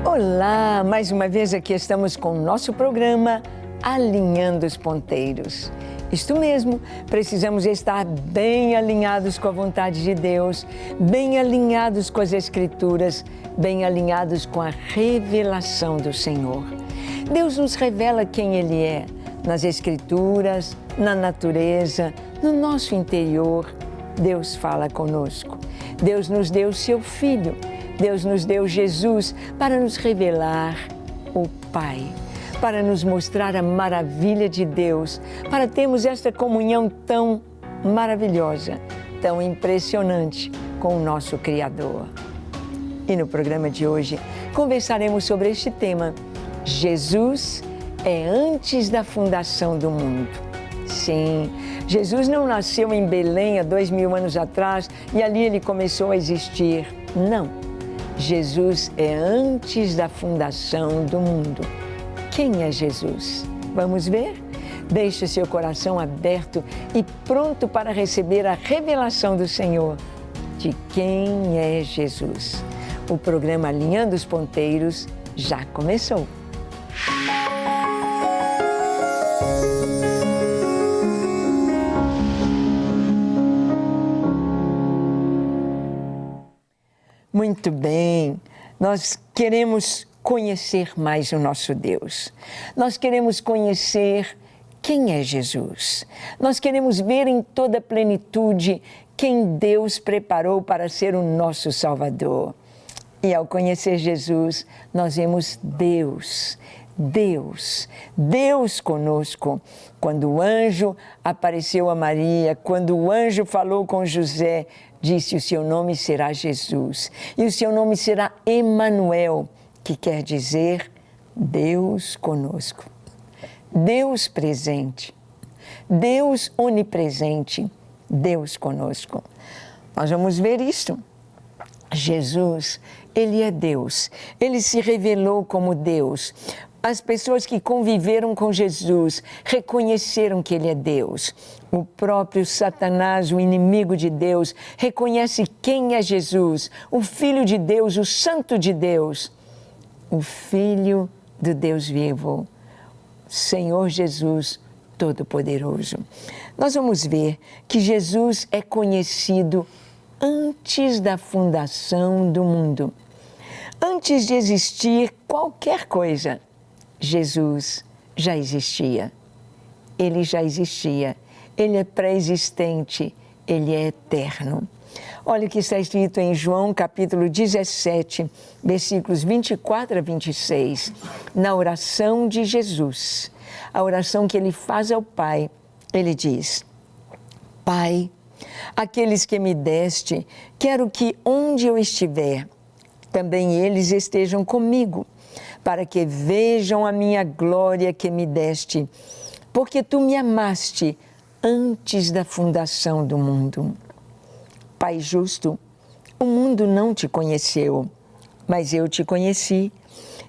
Olá, mais uma vez aqui estamos com o nosso programa Alinhando os Ponteiros. Isto mesmo, precisamos estar bem alinhados com a vontade de Deus, bem alinhados com as Escrituras, bem alinhados com a revelação do Senhor. Deus nos revela quem Ele é, nas Escrituras, na natureza, no nosso interior. Deus fala conosco. Deus nos deu o Seu Filho. Deus nos deu Jesus para nos revelar o Pai, para nos mostrar a maravilha de Deus, para termos esta comunhão tão maravilhosa, tão impressionante com o nosso Criador. E no programa de hoje conversaremos sobre este tema: Jesus é antes da fundação do mundo. Sim, Jesus não nasceu em Belém há 2000 anos atrás e ali Ele começou a existir. Não. Jesus é antes da fundação do mundo. Quem é Jesus? Vamos ver? Deixe seu coração aberto e pronto para receber a revelação do Senhor de quem é Jesus. O programa Alinhando os Ponteiros já começou. Muito bem, nós queremos conhecer mais o nosso Deus. Nós queremos conhecer quem é Jesus. Nós queremos ver em toda a plenitude quem Deus preparou para ser o nosso Salvador. E ao conhecer Jesus, nós vemos Deus conosco. Quando o anjo apareceu a Maria, quando o anjo falou com José, disse: o seu nome será Jesus e o seu nome será Emanuel, que quer dizer Deus conosco. Deus presente, Deus onipresente, Deus conosco. Nós vamos ver isso. Jesus, Ele é Deus, Ele se revelou como Deus. As pessoas que conviveram com Jesus reconheceram que Ele é Deus. O próprio Satanás, o inimigo de Deus, reconhece quem é Jesus, o Filho de Deus, o Santo de Deus, o Filho do Deus vivo, Senhor Jesus Todo-Poderoso. Nós vamos ver que Jesus é conhecido antes da fundação do mundo. Antes de existir qualquer coisa, Jesus já existia. Ele já existia. Ele é pré-existente. Ele é eterno. Olha o que está escrito em João capítulo 17, versículos 24 a 26. Na oração de Jesus, a oração que Ele faz ao Pai, Ele diz: Pai, aqueles que me deste, quero que onde eu estiver, também eles estejam comigo, para que vejam a minha glória que me deste, porque tu me amaste antes da fundação do mundo. Pai justo, o mundo não te conheceu, mas eu te conheci,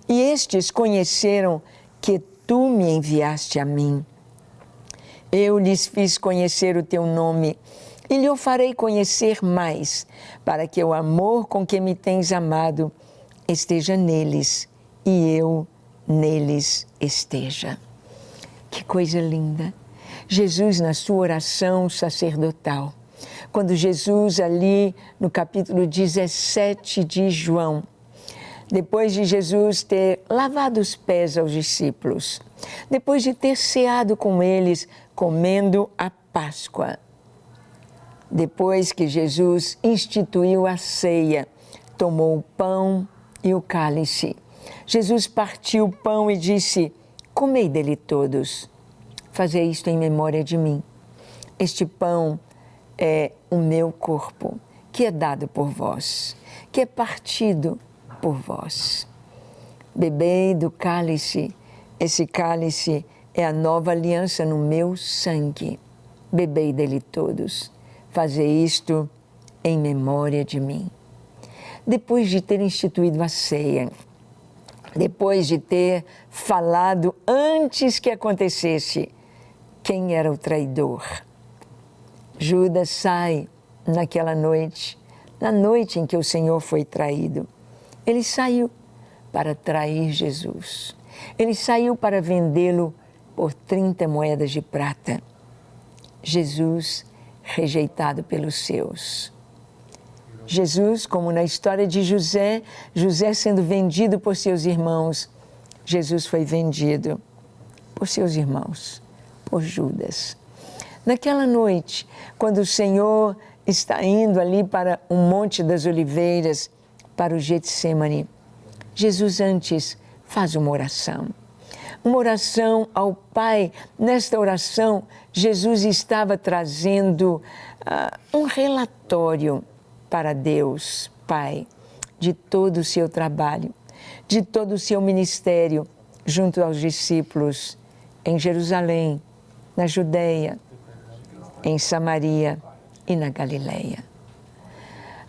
e estes conheceram que tu me enviaste a mim. Eu lhes fiz conhecer o teu nome, e lhe o farei conhecer mais, para que o amor com que me tens amado esteja neles, e eu neles esteja. Que coisa linda! Jesus, na sua oração sacerdotal, quando Jesus ali no capítulo 17 de João, depois de Jesus ter lavado os pés aos discípulos, depois de ter ceado com eles, comendo a Páscoa, depois que Jesus instituiu a ceia, tomou o pão e o cálice, Jesus partiu o pão e disse: comei dele todos, fazei isto em memória de mim. Este pão é o meu corpo, que é dado por vós, que é partido por vós. Bebei do cálice, esse cálice é a nova aliança no meu sangue. Bebei dele todos, fazei isto em memória de mim. Depois de ter instituído a ceia, depois de ter falado antes que acontecesse quem era o traidor, Judas sai naquela noite, na noite em que o Senhor foi traído. Ele saiu para trair Jesus. Ele saiu para vendê-lo por 30 moedas de prata. Jesus, rejeitado pelos seus. Jesus, como na história de José, José sendo vendido por seus irmãos, Jesus foi vendido por seus irmãos, por Judas. Naquela noite, quando o Senhor está indo ali para o Monte das Oliveiras, para o Getsemane, Jesus antes faz uma oração ao Pai. Nesta oração, Jesus estava trazendo um relatório para Deus, Pai, de todo o seu trabalho, de todo o seu ministério junto aos discípulos em Jerusalém, na Judeia, em Samaria e na Galileia.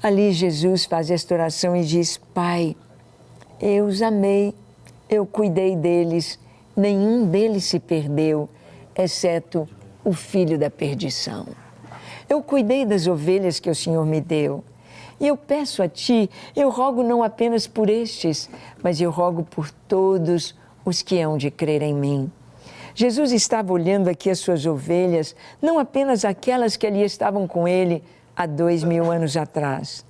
Ali Jesus faz esta oração e diz: Pai, eu os amei, eu cuidei deles, nenhum deles se perdeu, exceto o filho da perdição. Eu cuidei das ovelhas que o Senhor me deu. E eu peço a Ti, eu rogo não apenas por estes, mas eu rogo por todos os que hão de crer em mim. Jesus estava olhando aqui as suas ovelhas, não apenas aquelas que ali estavam com Ele há 2000 anos atrás,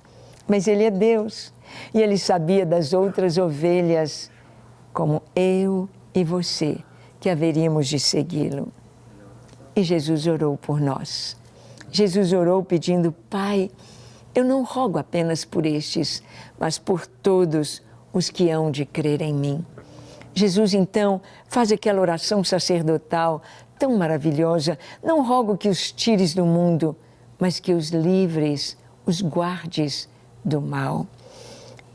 mas Ele é Deus e Ele sabia das outras ovelhas, como eu e você, que haveríamos de segui-lo. E Jesus orou por nós. Jesus orou pedindo: Pai, eu não rogo apenas por estes, mas por todos os que hão de crer em mim. Jesus, então, faz aquela oração sacerdotal tão maravilhosa: não rogo que os tires do mundo, mas que os livres, os guardes do mal.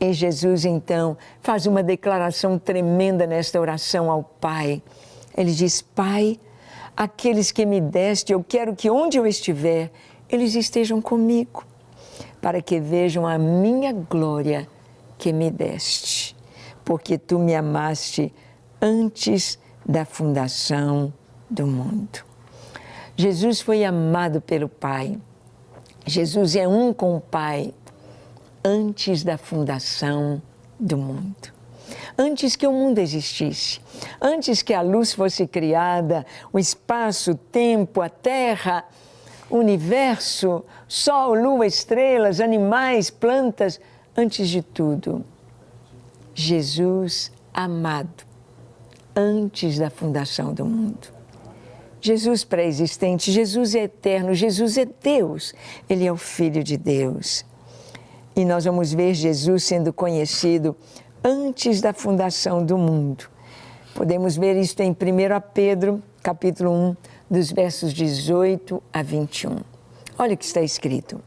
E Jesus, então, faz uma declaração tremenda nesta oração ao Pai. Ele diz: Pai, aqueles que me deste, eu quero que onde eu estiver, eles estejam comigo, para que vejam a minha glória que me deste, porque tu me amaste antes da fundação do mundo. Jesus foi amado pelo Pai. Jesus é um com o Pai antes da fundação do mundo. Antes que o mundo existisse, antes que a luz fosse criada, o espaço, o tempo, a terra, o universo, sol, lua, estrelas, animais, plantas, antes de tudo, Jesus amado, antes da fundação do mundo. Jesus pré-existente, Jesus é eterno, Jesus é Deus, Ele é o Filho de Deus. E nós vamos ver Jesus sendo conhecido antes da fundação do mundo. Podemos ver isto em 1 Pedro, capítulo 1, dos versos 18 a 21. Olha o que está escrito: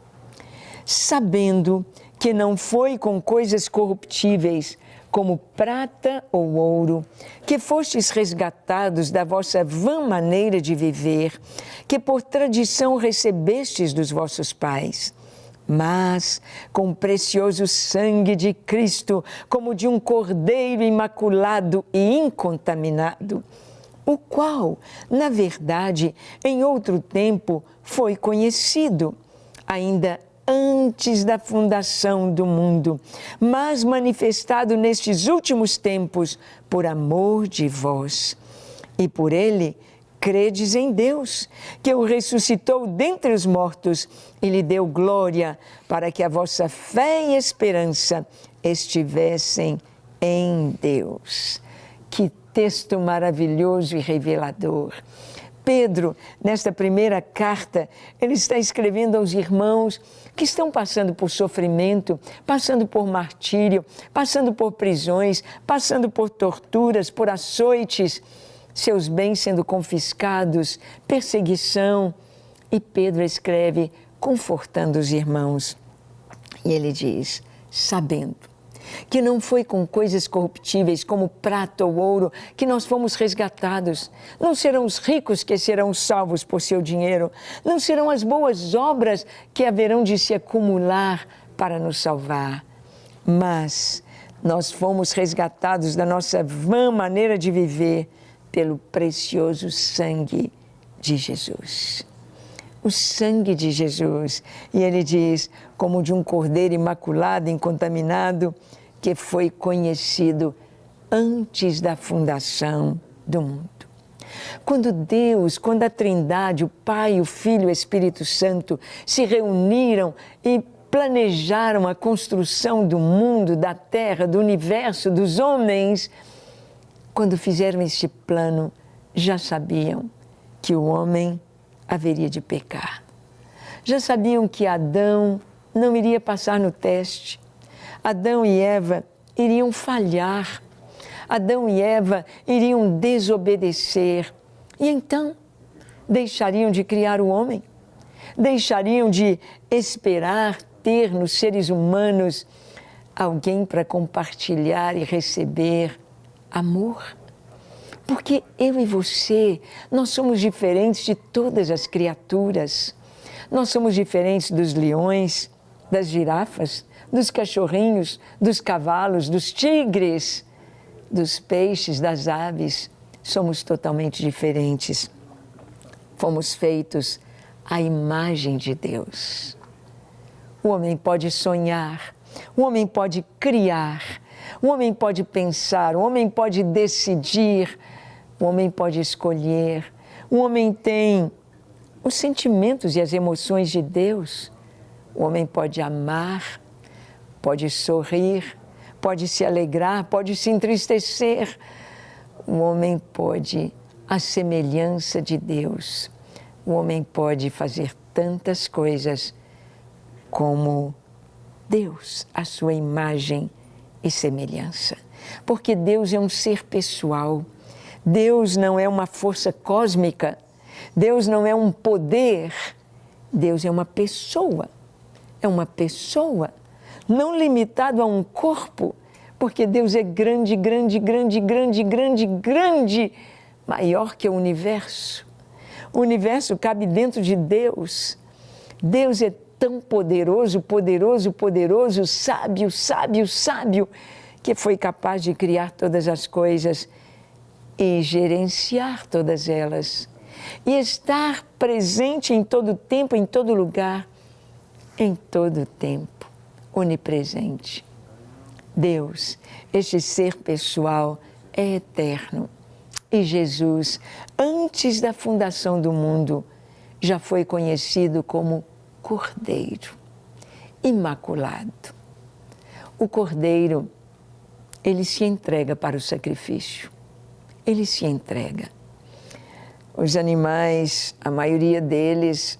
sabendo que não foi com coisas corruptíveis, como prata ou ouro, que fostes resgatados da vossa vã maneira de viver, que por tradição recebestes dos vossos pais, mas com o precioso sangue de Cristo, como de um cordeiro imaculado e incontaminado, o qual, na verdade, em outro tempo foi conhecido, ainda antes da fundação do mundo, mas manifestado nestes últimos tempos por amor de vós. E por ele credes em Deus, que o ressuscitou dentre os mortos e lhe deu glória, para que a vossa fé e esperança estivessem em Deus. Que texto maravilhoso e revelador! Pedro, nesta primeira carta, ele está escrevendo aos irmãos que estão passando por sofrimento, passando por martírio, passando por prisões, passando por torturas, por açoites, seus bens sendo confiscados, perseguição. E Pedro escreve confortando os irmãos. E ele diz: sabendo que não foi com coisas corruptíveis como prata ou ouro que nós fomos resgatados. Não serão os ricos que serão salvos por seu dinheiro. Não serão as boas obras que haverão de se acumular para nos salvar. Mas nós fomos resgatados da nossa vã maneira de viver pelo precioso sangue de Jesus. O sangue de Jesus. E ele diz, como de um cordeiro imaculado, incontaminado, que foi conhecido antes da fundação do mundo. Quando Deus, quando a Trindade, o Pai, o Filho e o Espírito Santo se reuniram e planejaram a construção do mundo, da terra, do universo, dos homens, quando fizeram este plano, já sabiam que o homem haveria de pecar. Já sabiam que Adão não iria passar no teste. Adão e Eva iriam falhar. Adão e Eva iriam desobedecer. E então, deixariam de criar o homem. Deixariam de esperar ter nos seres humanos alguém para compartilhar e receber amor. Porque eu e você, nós somos diferentes de todas as criaturas. Nós somos diferentes dos leões, das girafas, dos cachorrinhos, dos cavalos, dos tigres, dos peixes, das aves. Somos totalmente diferentes. Fomos feitos à imagem de Deus. O homem pode sonhar, o homem pode criar, o homem pode pensar, o homem pode decidir, o homem pode escolher, o homem tem os sentimentos e as emoções de Deus. O homem pode amar, pode sorrir, pode se alegrar, pode se entristecer. O homem pode, à semelhança de Deus, o homem pode fazer tantas coisas como Deus, a sua imagem e semelhança. Porque Deus é um ser pessoal. Deus não é uma força cósmica. Deus não é um poder. Deus é uma pessoa. É uma pessoa, não limitado a um corpo, porque Deus é grande, grande, grande, grande, grande, grande, maior que o universo. O universo cabe dentro de Deus. Deus é tão poderoso, poderoso, poderoso, sábio, sábio, sábio, que foi capaz de criar todas as coisas e gerenciar todas elas. E estar presente em todo tempo, em todo lugar, em todo tempo, onipresente. Deus, este ser pessoal, é eterno. E Jesus, antes da fundação do mundo, já foi conhecido como Cordeiro, imaculado. O Cordeiro, ele se entrega para o sacrifício. Ele se entrega. Os animais, a maioria deles,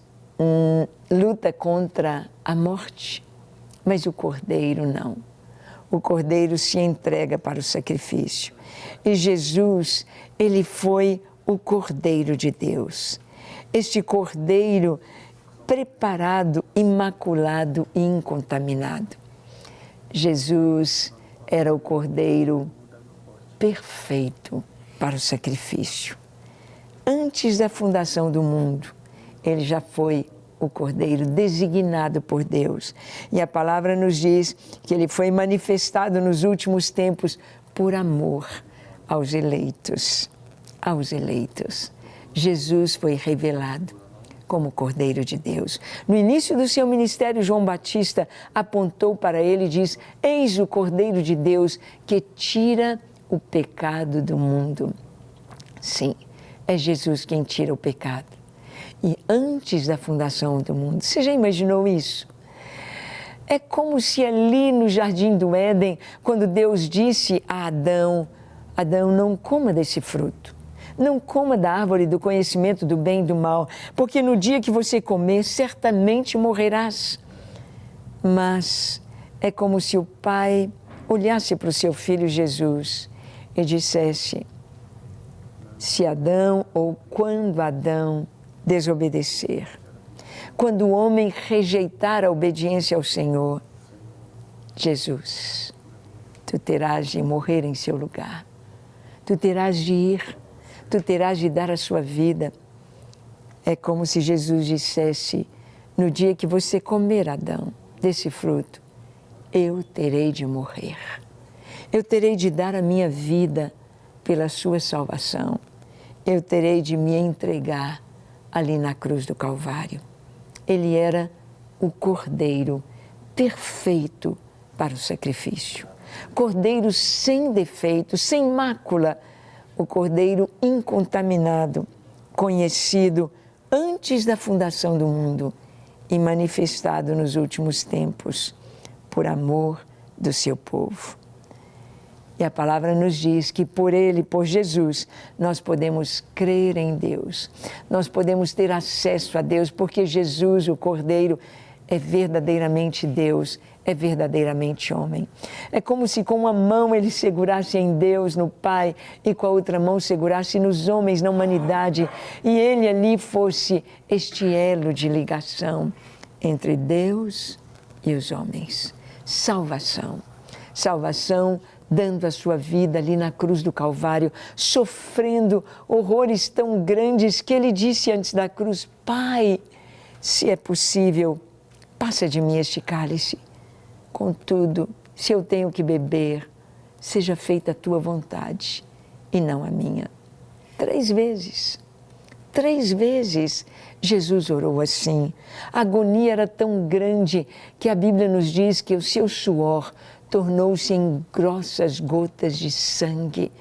luta contra a morte, mas o Cordeiro não. O Cordeiro se entrega para o sacrifício. E Jesus, ele foi o Cordeiro de Deus. Este Cordeiro preparado, imaculado e incontaminado. Jesus era o Cordeiro perfeito para o sacrifício. Antes da fundação do mundo, ele já foi o Cordeiro designado por Deus. E a palavra nos diz que ele foi manifestado nos últimos tempos por amor aos eleitos. Aos eleitos. Jesus foi revelado como Cordeiro de Deus. No início do seu ministério, João Batista apontou para ele e diz: eis o Cordeiro de Deus que tira o pecado do mundo. Sim, é Jesus quem tira o pecado. E antes da fundação do mundo, você já imaginou isso? É como se ali no jardim do Éden, quando Deus disse a Adão: Adão, não coma desse fruto. Não coma da árvore do conhecimento do bem e do mal, porque no dia que você comer, certamente morrerás. Mas é como se o Pai olhasse para o seu Filho Jesus e dissesse: se Adão ou quando Adão desobedecer, quando o homem rejeitar a obediência ao Senhor, Jesus, tu terás de morrer em seu lugar, tu terás de ir, tu terás de dar a sua vida. É como se Jesus dissesse: no dia que você comer, Adão, desse fruto, eu terei de morrer. Eu terei de dar a minha vida pela sua salvação. Eu terei de me entregar ali na cruz do Calvário. Ele era o Cordeiro perfeito para o sacrifício. Cordeiro sem defeito, sem mácula, o Cordeiro incontaminado, conhecido antes da fundação do mundo e manifestado nos últimos tempos, por amor do seu povo. E a palavra nos diz que por Ele, por Jesus, nós podemos crer em Deus. Nós podemos ter acesso a Deus, porque Jesus, o Cordeiro, é verdadeiramente Deus, é verdadeiramente homem. É como se com uma mão Ele segurasse em Deus, no Pai, e com a outra mão segurasse nos homens, na humanidade, e Ele ali fosse este elo de ligação entre Deus e os homens. Salvação. Salvação dando a sua vida ali na cruz do Calvário, sofrendo horrores tão grandes que Ele disse antes da cruz: Pai, se é possível, passa de mim este cálice. Contudo, se eu tenho que beber, seja feita a tua vontade e não a minha. 3 vezes. 3 vezes Jesus orou assim. A agonia era tão grande que a Bíblia nos diz que o seu suor tornou-se em grossas gotas de sangue.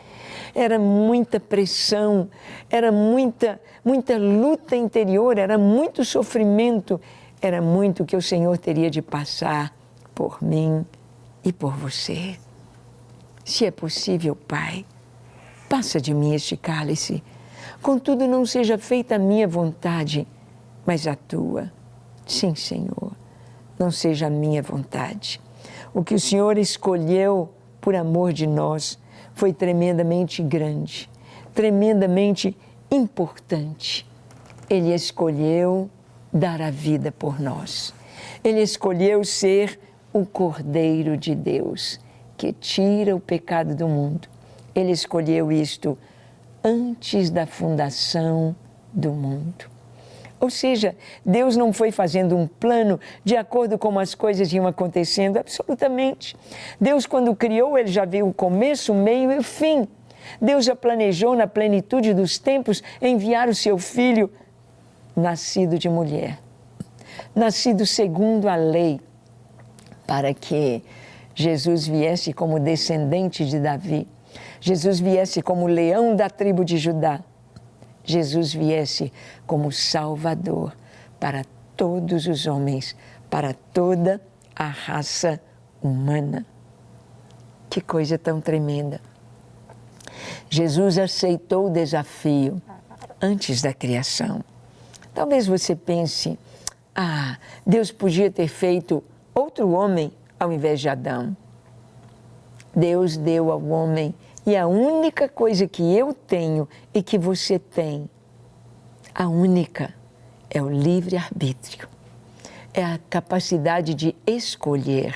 Era muita pressão, era muita luta interior, era muito sofrimento, era muito que o Senhor teria de passar por mim e por você. Se é possível, Pai, passa de mim este cálice. Contudo, não seja feita a minha vontade, mas a tua. Sim, Senhor, não seja a minha vontade. O que o Senhor escolheu por amor de nós foi tremendamente grande, tremendamente importante. Ele escolheu dar a vida por nós. Ele escolheu ser o Cordeiro de Deus, que tira o pecado do mundo. Ele escolheu isto antes da fundação do mundo. Ou seja, Deus não foi fazendo um plano de acordo com como as coisas iam acontecendo, absolutamente. Deus, quando criou, Ele já viu o começo, o meio e o fim. Deus já planejou, na plenitude dos tempos, enviar o seu Filho, nascido de mulher, nascido segundo a lei, para que Jesus viesse como descendente de Davi, Jesus viesse como leão da tribo de Judá, Jesus viesse como Salvador para todos os homens, para toda a raça humana. Que coisa tão tremenda! Jesus aceitou o desafio antes da criação. Talvez você pense, Deus podia ter feito outro homem ao invés de Adão. Deus deu ao homem, e a única coisa que eu tenho e que você tem, a única, é o livre-arbítrio. É a capacidade de escolher.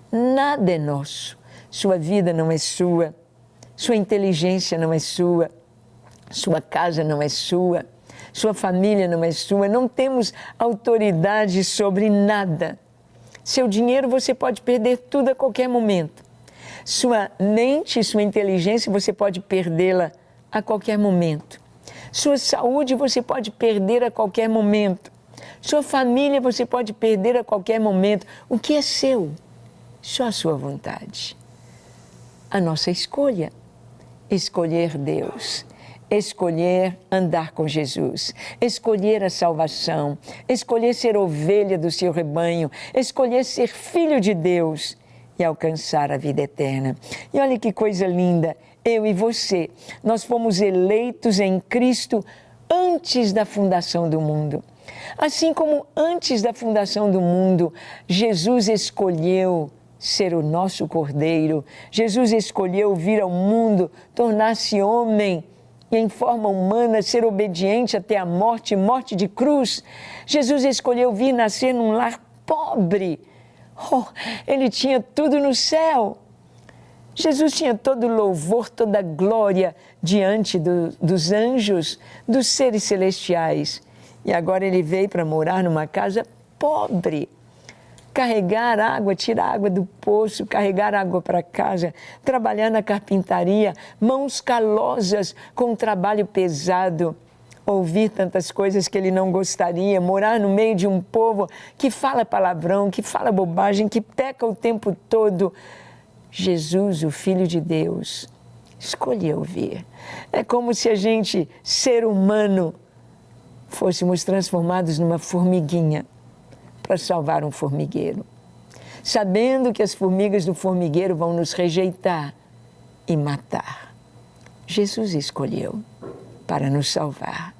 Nada é nosso. Sua vida não é sua, sua inteligência não é sua, sua casa não é sua, sua família não é sua, não temos autoridade sobre nada. Seu dinheiro você pode perder tudo a qualquer momento. Sua mente, sua inteligência, você pode perdê-la a qualquer momento. Sua saúde você pode perder a qualquer momento. Sua família você pode perder a qualquer momento. O que é seu? Só a sua vontade. A nossa escolha. Escolher Deus. Escolher andar com Jesus, escolher a salvação, escolher ser ovelha do seu rebanho, escolher ser filho de Deus e alcançar a vida eterna. E olha que coisa linda, eu e você, nós fomos eleitos em Cristo antes da fundação do mundo. Assim como antes da fundação do mundo, Jesus escolheu ser o nosso Cordeiro, Jesus escolheu vir ao mundo, tornar-se homem, e em forma humana ser obediente até a morte, morte de cruz. Jesus escolheu vir nascer num lar pobre. Ele tinha tudo no céu. Jesus tinha todo louvor, toda glória diante dos anjos, dos seres celestiais. E agora ele veio para morar numa casa pobre. Carregar água, tirar água do poço, carregar água para casa, trabalhar na carpintaria, mãos calosas com um trabalho pesado, ouvir tantas coisas que ele não gostaria, morar no meio de um povo que fala palavrão, que fala bobagem, que peca o tempo todo. Jesus, o Filho de Deus, escolheu vir. É como se a gente, ser humano, fôssemos transformados numa formiguinha para salvar um formigueiro, sabendo que as formigas do formigueiro vão nos rejeitar e matar. Jesus escolheu para nos salvar.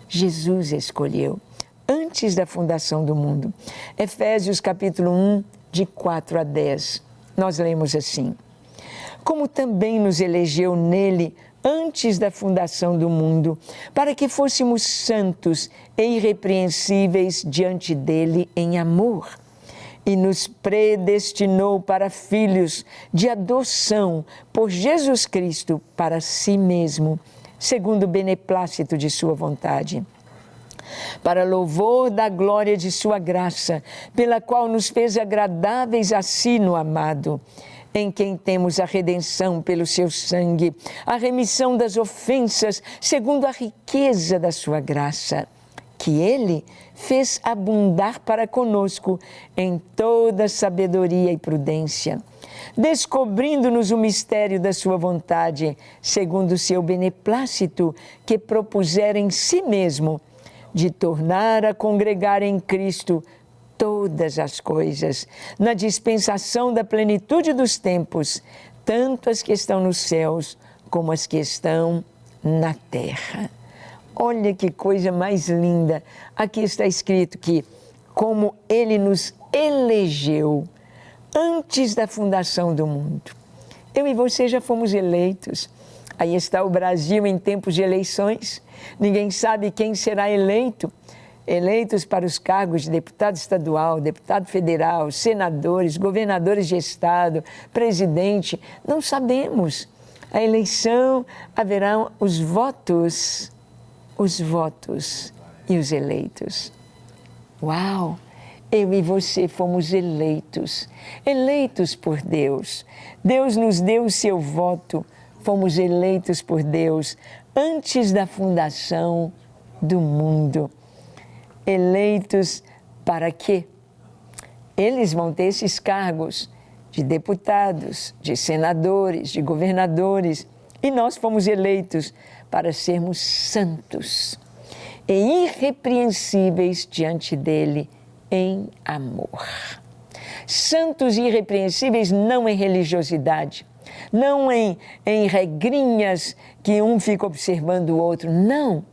Jesus escolheu antes da fundação do mundo. Efésios capítulo 1, de 4 a 10. Nós lemos assim: como também nos elegeu nele antes da fundação do mundo, para que fôssemos santos e irrepreensíveis diante dele em amor, e nos predestinou para filhos de adoção por Jesus Cristo para si mesmo, segundo o beneplácito de sua vontade, para louvor da glória de sua graça, pela qual nos fez agradáveis a si no amado, em quem temos a redenção pelo seu sangue, a remissão das ofensas, segundo a riqueza da sua graça, que ele fez abundar para conosco em toda sabedoria e prudência, descobrindo-nos o mistério da sua vontade, segundo o seu beneplácito, que propusera em si mesmo, de tornar a congregar em Cristo todas as coisas, na dispensação da plenitude dos tempos, tanto as que estão nos céus como as que estão na terra. Olha que coisa mais linda! Aqui está escrito que, como Ele nos elegeu antes da fundação do mundo. Eu e você já fomos eleitos. Aí está o Brasil em tempos de eleições. Ninguém sabe quem será eleito. Eleitos para os cargos de deputado estadual, deputado federal, senadores, governadores de estado, presidente. Não sabemos. A eleição, haverão os votos e os eleitos. Uau! Eu e você fomos eleitos por Deus. Deus nos deu o seu voto, fomos eleitos por Deus antes da fundação do mundo. Eleitos para quê? Eles vão ter esses cargos de deputados, de senadores, de governadores, e nós fomos eleitos para sermos santos e irrepreensíveis diante dele em amor. Santos e irrepreensíveis não em religiosidade, não em regrinhas que um fica observando o outro, não.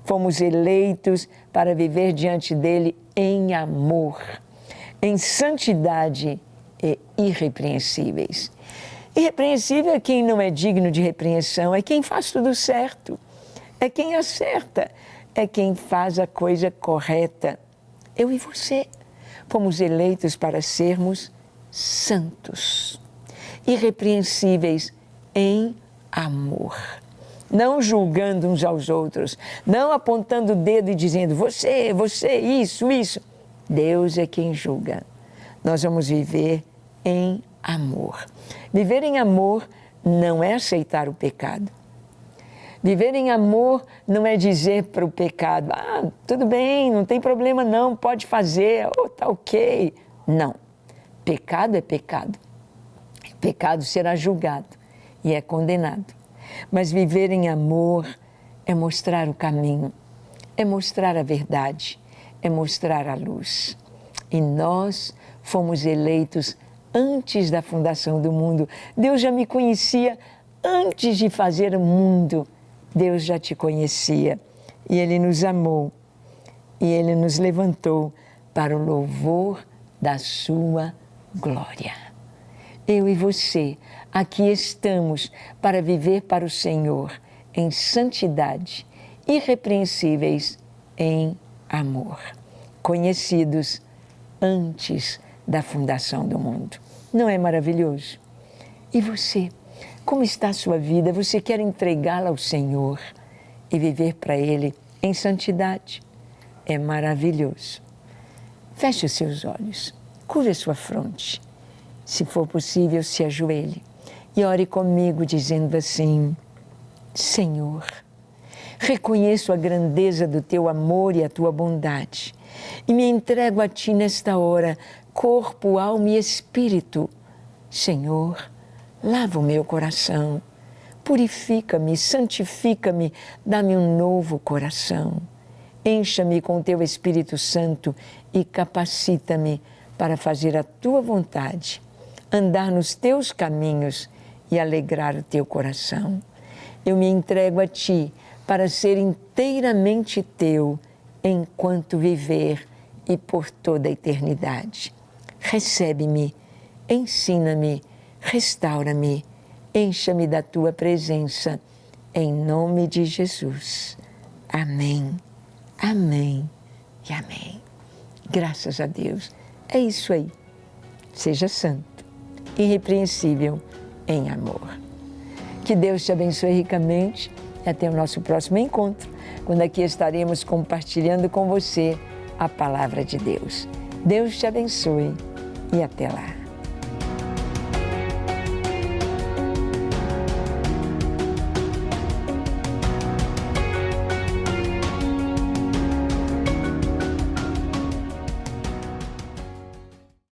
Fomos eleitos para viver diante dele em amor, em santidade e irrepreensíveis. Irrepreensível é quem não é digno de repreensão, é quem faz tudo certo, é quem acerta, é quem faz a coisa correta. Eu e você fomos eleitos para sermos santos, irrepreensíveis em amor. Não julgando uns aos outros, não apontando o dedo e dizendo, você, isso. Deus é quem julga. Nós vamos viver em amor. Viver em amor não é aceitar o pecado. Viver em amor não é dizer para o pecado, tudo bem, não tem problema não, pode fazer, tá ok. Não, pecado é pecado. Pecado será julgado e é condenado. Mas viver em amor é mostrar o caminho, é mostrar a verdade, é mostrar a luz. E nós fomos eleitos antes da fundação do mundo. Deus já me conhecia antes de fazer o mundo. Deus já te conhecia e Ele nos amou e Ele nos levantou para o louvor da sua glória. Eu e você aqui estamos para viver para o Senhor em santidade, irrepreensíveis em amor, conhecidos antes da fundação do mundo. Não é maravilhoso? E você? Como está a sua vida? Você quer entregá-la ao Senhor e viver para Ele em santidade? É maravilhoso. Feche os seus olhos, curve a sua fronte. Se for possível, se ajoelhe e ore comigo dizendo assim, Senhor, reconheço a grandeza do Teu amor e a Tua bondade e me entrego a Ti nesta hora, corpo, alma e espírito. Senhor, lava o meu coração, purifica-me, santifica-me, dá-me um novo coração. Encha-me com o Teu Espírito Santo e capacita-me para fazer a Tua vontade, andar nos Teus caminhos e alegrar o Teu coração. Eu me entrego a Ti para ser inteiramente Teu enquanto viver e por toda a eternidade. Recebe-me, ensina-me, restaura-me, encha-me da Tua presença, em nome de Jesus. Amém, amém e amém. Graças a Deus. É isso aí. Seja santo, irrepreensível em amor. Que Deus te abençoe ricamente e até o nosso próximo encontro, quando aqui estaremos compartilhando com você a palavra de Deus. Deus te abençoe e até lá.